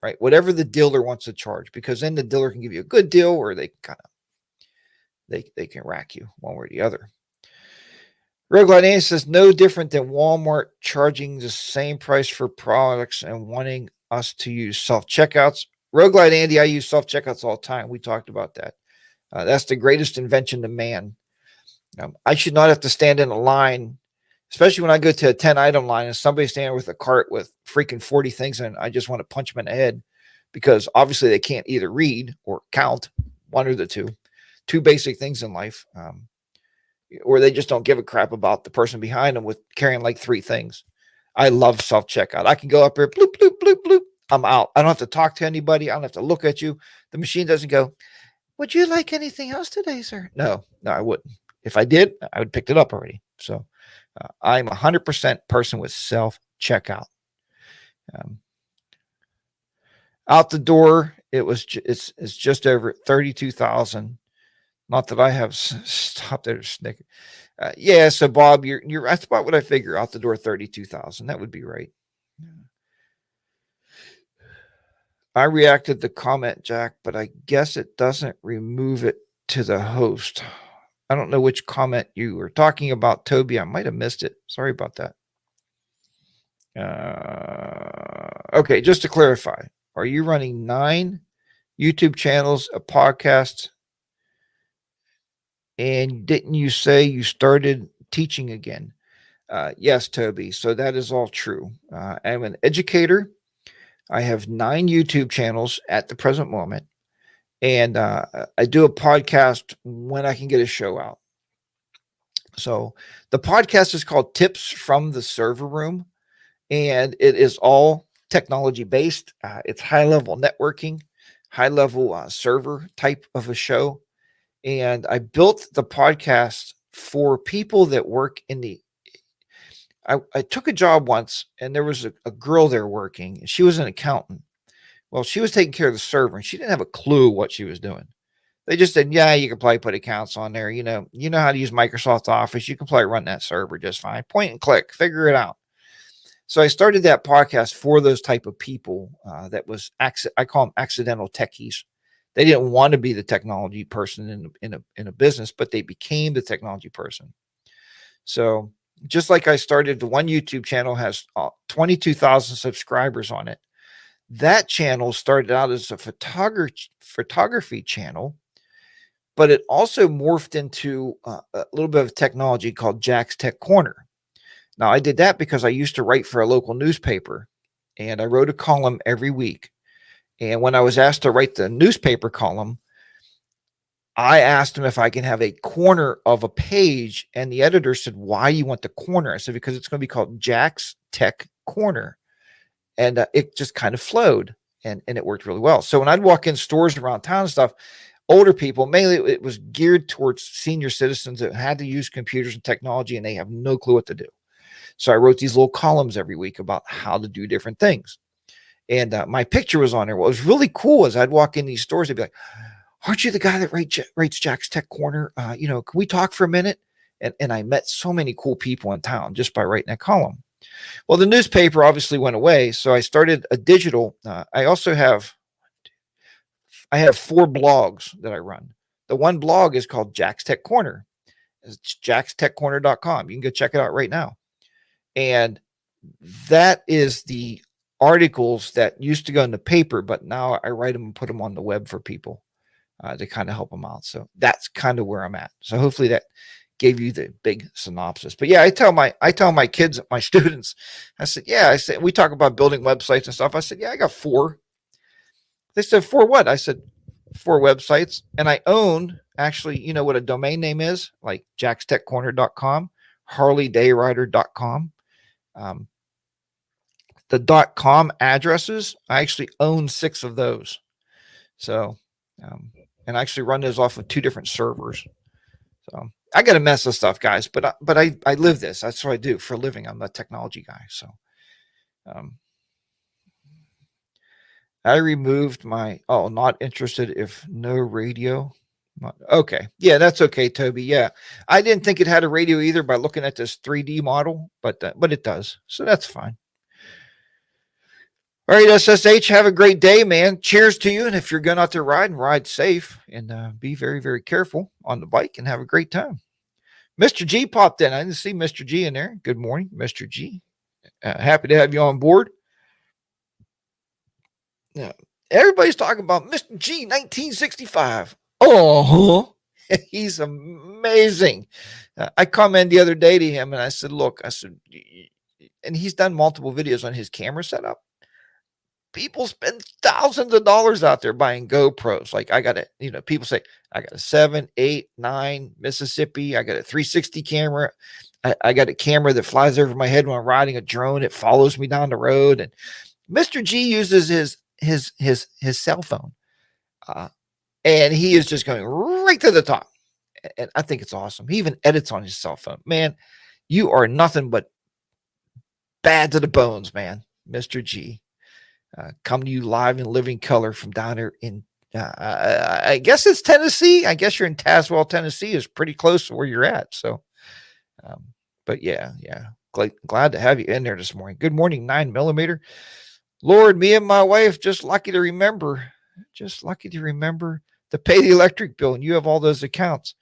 right? Whatever the dealer wants to charge, because then the dealer can give you a good deal, or they they can rack you one way or the other. Rogue Light says, no different than Walmart charging the same price for products and wanting us to use self-checkouts. Rogue Light Andy, I use self-checkouts all the time. We talked about that. That's the greatest invention to man. I should not have to stand in a line, especially when I go to a 10-item line and somebody's standing with a cart with freaking 40 things in it. I just want to punch them in the head because obviously they can't either read or count, one or the two basic things in life. Or they just don't give a crap about the person behind them with carrying like 3 things. I love self-checkout. I can go up here, bloop, bloop, bloop, bloop. I'm out. I don't have to talk to anybody. I don't have to look at you. The machine doesn't go, would you like anything else today, sir? No, I wouldn't. If I did, I would pick it up already. So I'm 100% person with self-checkout. Out the door, it's just over 32,000. Not that I have stopped there to snicker. Yeah, so Bob, you're that's about what I figure. Out the door, 32,000. That would be right. I reacted to comment, Jack, but I guess it doesn't remove it to the host. I don't know which comment you were talking about, Toby. I might have missed it. Sorry about that. Okay, just to clarify, are you running 9 YouTube channels, a podcast, and didn't you say you started teaching again? Yes, Toby. So that is all true. I'm an educator. I have 9 YouTube channels at the present moment, and I do a podcast when I can get a show out. So the podcast is called Tips from the Server Room, and it is all technology based. It's high level networking, high level server type of a show. And I built the podcast for people that work in the I took a job once, and there was a girl there working, and she was an accountant. Well, she was taking care of the server, and she didn't have a clue what she was doing. They just said, yeah, you can probably put accounts on there. You know how to use Microsoft Office. You can probably run that server just fine. Point and click, figure it out. So I started that podcast for those type of people that was, I call them accidental techies. They didn't want to be the technology person in a business, but they became the technology person. So just like I started, the one YouTube channel has 22,000 subscribers on it. That channel started out as a photography channel, but it also morphed into a little bit of technology called Jack's Tech Corner. Now, I did that because I used to write for a local newspaper, and I wrote a column every week. And when I was asked to write the newspaper column, I asked him if I can have a corner of a page, and the editor said, why do you want the corner? I said, because it's going to be called Jack's Tech Corner. And it just kind of flowed, and it worked really well. So when I'd walk in stores around town and stuff, older people. Mainly it was geared towards senior citizens that had to use computers and technology and they have no clue what to do. So I wrote these little columns every week about how to do different things. And my picture was on there. What was really cool is I'd walk in these stores, they'd be like, aren't you the guy that writes Jack's Tech Corner? Can we talk for a minute? And I met so many cool people in town just by writing that column. Well, the newspaper obviously went away. So I started a digital. I have 4 blogs that I run. The one blog is called Jack's Tech Corner. It's jackstechcorner.com. You can go check it out right now. And that is the articles that used to go in the paper, but now I write them and put them on the web for people to kind of help them out. So that's kind of where I'm at. So hopefully that gave you the big synopsis. But yeah, I tell my kids, my students, I said, we talk about building websites and stuff. I said, yeah, I got 4. They said, 4 what? I said, 4 websites. And I own, actually, you know what a domain name is? Like jackstechcorner.com, harleydayrider.com. The .com addresses, I actually own 6 of those. So, and I actually run those off of 2 different servers. So I got a mess of stuff, guys, but I live this. That's what I do for a living. I'm a technology guy. So, I removed my, not interested if no radio. Okay. Yeah, that's okay, Toby. Yeah. I didn't think it had a radio either by looking at this 3D model, but it does. So that's fine. All right, SSH, have a great day, man. Cheers to you. And if you're going out there riding, ride safe and be very, very careful on the bike and have a great time. Mr. G popped in. I didn't see Mr. G in there. Good morning, Mr. G. Happy to have you on board. Now, everybody's talking about Mr. G 1965. Oh, he's amazing. I commented the other day to him and I said, look, and he's done multiple videos on his camera setup. People spend thousands of dollars out there buying GoPros. Like I got it, people say, I got a 7, 8, 9 Mississippi. I got a 360 camera. I got a camera that flies over my head when I'm riding a drone. It follows me down the road. And Mr. G uses his cell phone. And he is just going right to the top. And I think it's awesome. He even edits on his cell phone. Man, you are nothing but bad to the bones, man. Mr. G. Come to you live in living color from down there in, I guess it's Tennessee. I guess you're in Tazewell, Tennessee is pretty close to where you're at. So, but yeah. Glad to have you in there this morning. Good morning, 9mm. Lord, me and my wife just lucky to remember to pay the electric bill. And you have all those accounts.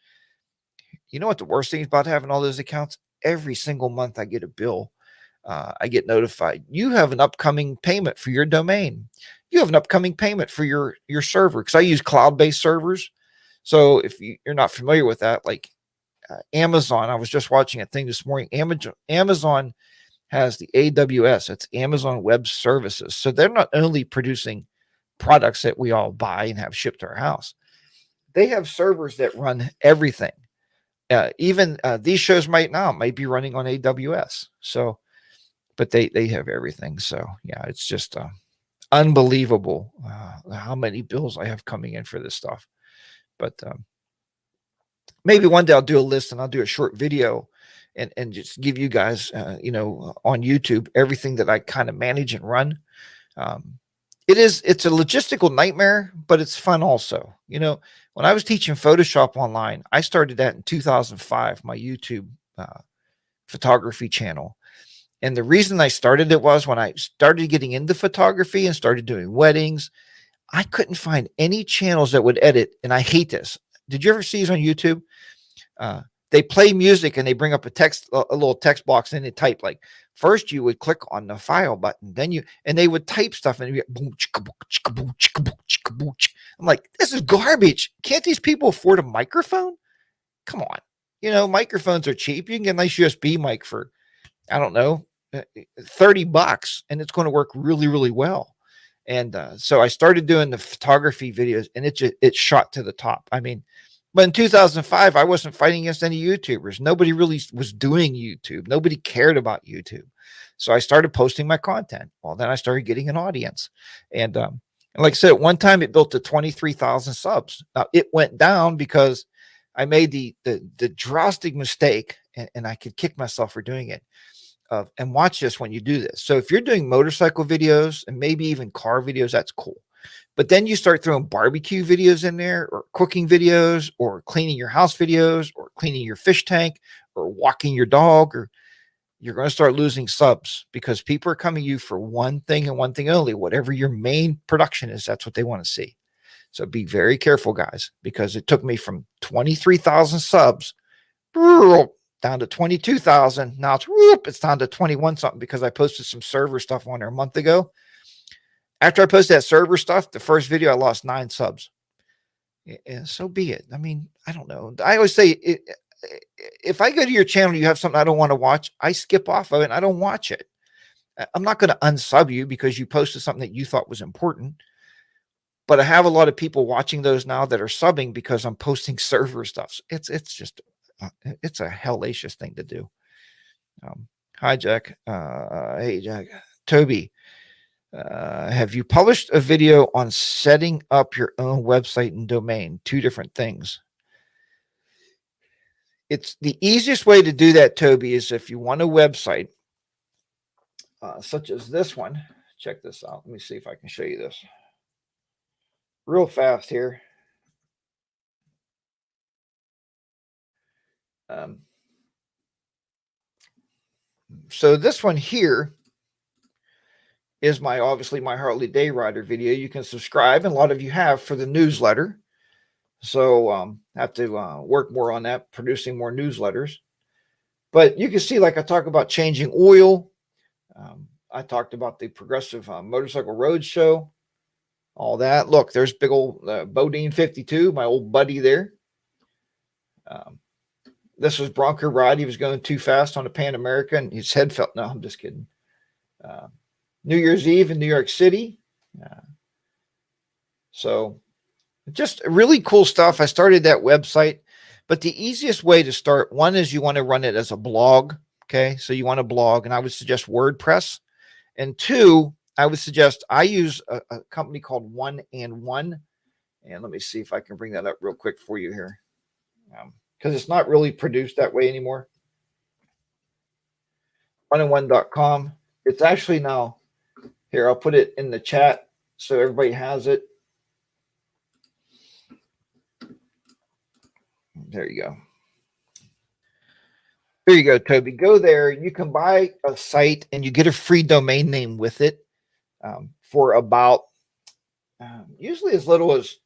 You know what the worst thing is about having all those accounts? Every single month I get a bill. I get notified. You have an upcoming payment for your domain. You have an upcoming payment for your server. Because I use cloud-based servers. So if you're not familiar with that, like Amazon, I was just watching a thing this morning. Amazon has the AWS. It's Amazon Web Services. So they're not only producing products that we all buy and have shipped to our house. They have servers that run everything. Even these shows might be running on AWS. So, but they have everything. So yeah, it's just unbelievable how many bills I have coming in for this stuff. But maybe one day I'll do a list and I'll do a short video and just give you guys, on YouTube, everything that I kind of manage and run. It's a logistical nightmare, but it's fun also. When I was teaching Photoshop online, I started that in 2005, my YouTube photography channel. And the reason I started it was when I started getting into photography and started doing weddings, I couldn't find any channels that would edit. And I hate this. Did you ever see this on YouTube? They play music and they bring up a little text box and they type, like, first you would click on the file button, and they would type stuff and it'd be boom, chicka, boom, chicka, boom, chicka, boom, chicka, boom. I'm like, this is garbage. Can't these people afford a microphone? Come on. Microphones are cheap. You can get a nice USB mic for, I don't know, $30, and it's going to work really, really well. And so I started doing the photography videos, and it shot to the top. I mean, but in 2005, I wasn't fighting against any YouTubers. Nobody really was doing YouTube. Nobody cared about YouTube. So I started posting my content. Well, then I started getting an audience. And And like I said, at one time it built to 23,000 subs. Now it went down because I made the drastic mistake, and I could kick myself for doing it. And watch this when you do this. So if you're doing motorcycle videos and maybe even car videos, that's cool. But then you start throwing barbecue videos in there, or cooking videos, or cleaning your house videos, or cleaning your fish tank, or walking your dog, or you're going to start losing subs, because people are coming to you for one thing and one thing only. Whatever your main production is, that's what they want to see. So be very careful, guys, because it took me from 23,000 subs down to 22,000. Now it's down to 21 something, because I posted some server stuff on there a month ago. After I posted that server stuff, the first video, I lost 9 subs. And so be it. I mean, I don't know. I always say, if I go to your channel, you have something I don't want to watch, I skip off of it and I don't watch it. I'm not going to unsub you because you posted something that you thought was important. But I have a lot of people watching those now that are subbing because I'm posting server stuff. It's just, it's a hellacious thing to do. Hi, Jack. Hey, Jack. Toby. Have you published a video on setting up your own website and domain? 2 different things. It's the easiest way to do that, Toby, is if you want a website such as this one. Check this out. Let me see if I can show you this real fast here. So this one here is obviously my Harley Day Rider video. You can subscribe, and a lot of you have, for the newsletter. So have to work more on that, producing more newsletters. But you can see, like, I talk about changing oil. I talked about the Progressive Motorcycle Road Show, all that. Look, there's big old Bodine 52, my old buddy there. This was Bronco Ride. He was going too fast on a Pan America, and his head fell. No, I'm just kidding. New Year's Eve in New York City. So just really cool stuff. I started that website, but the easiest way to start, one, is you want to run it as a blog. Okay. So you want to blog, and I would suggest WordPress. And 2, I would suggest, I use a company called 1&1. And let me see if I can bring that up real quick for you here. Because it's not really produced that way anymore. 1&1.com. It's actually now here. I'll put it in the chat so everybody has it. There you go. There you go, Toby. Go there. You can buy a site and you get a free domain name with it for about usually as little as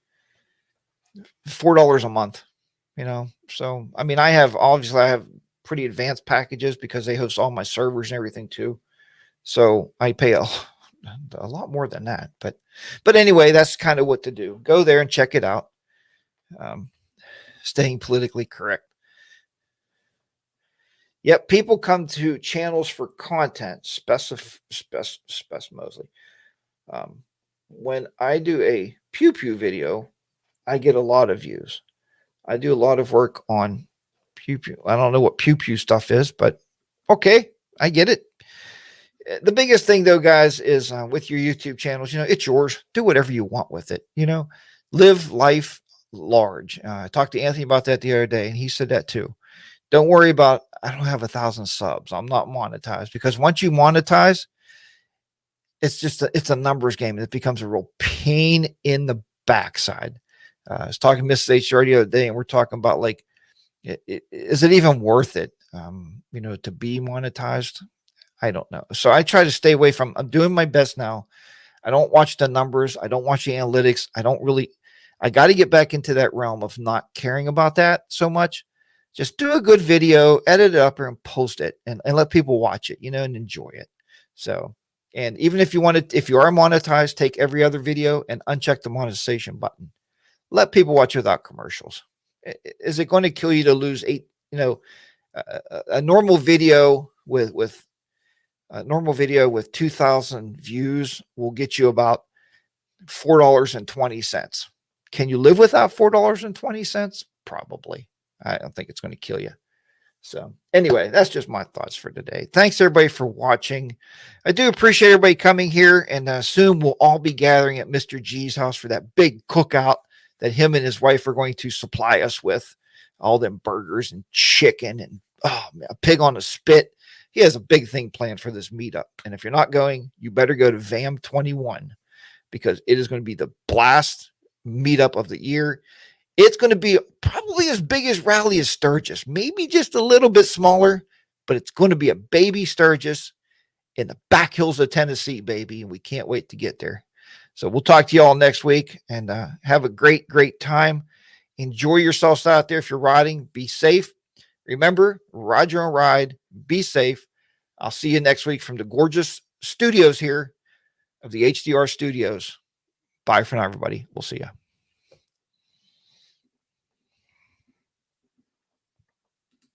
$4 a month. You know, so I mean, I have pretty advanced packages because they host all my servers and everything too. So I pay a lot more than that. But anyway, that's kind of what to do. Go there and check it out. Staying politically correct. Yep, people come to channels for content. Mosley. When I do a pew pew video, I get a lot of views. I do a lot of work on pew pew. I don't know what pew pew stuff is, but okay, I get it. The biggest thing, though, guys, is with your YouTube channels, you know, it's yours. Do whatever you want with it. You know, live life large. I talked to Anthony about that the other day, and he said that too. Don't worry about, I don't have 1,000 subs. I'm not monetized, because once you monetize, it's a numbers game. It becomes a real pain in the backside. I was talking to Mrs. HDR the other day, and we're talking about, like, is it even worth it, you know, to be monetized? I don't know. So I try to stay away from, I'm doing my best now. I don't watch the numbers. I don't watch the analytics. I got to get back into that realm of not caring about that so much. Just do a good video, edit it up, and post it, and let people watch it, you know, and enjoy it. So, and even if you want to, if you are monetized, take every other video and uncheck the monetization button. Let people watch without commercials. Is it going to kill you to lose a normal video with a normal video with 2,000 views will get you about $4.20. Can you live without $4.20? Probably. I don't think it's going to kill you. So anyway, that's just my thoughts for today. Thanks everybody for watching. I do appreciate everybody coming here, and soon we'll all be gathering at Mr. G's house for that big cookout that him and his wife are going to supply us with. All them burgers and chicken and a pig on a spit. He has a big thing planned for this meetup. And if you're not going, you better go to VAM 21 because it is going to be the blast meetup of the year. It's going to be probably as big as Rally as Sturgis, maybe just a little bit smaller, but it's going to be a baby Sturgis in the back hills of Tennessee, baby. And we can't wait to get there. So we'll talk to you all next week, and have a great, great time. Enjoy yourselves out there. If you're riding, be safe. Remember, ride your own ride. Be safe. I'll see you next week from the gorgeous studios here of the HDR studios. Bye for now, everybody. We'll see you.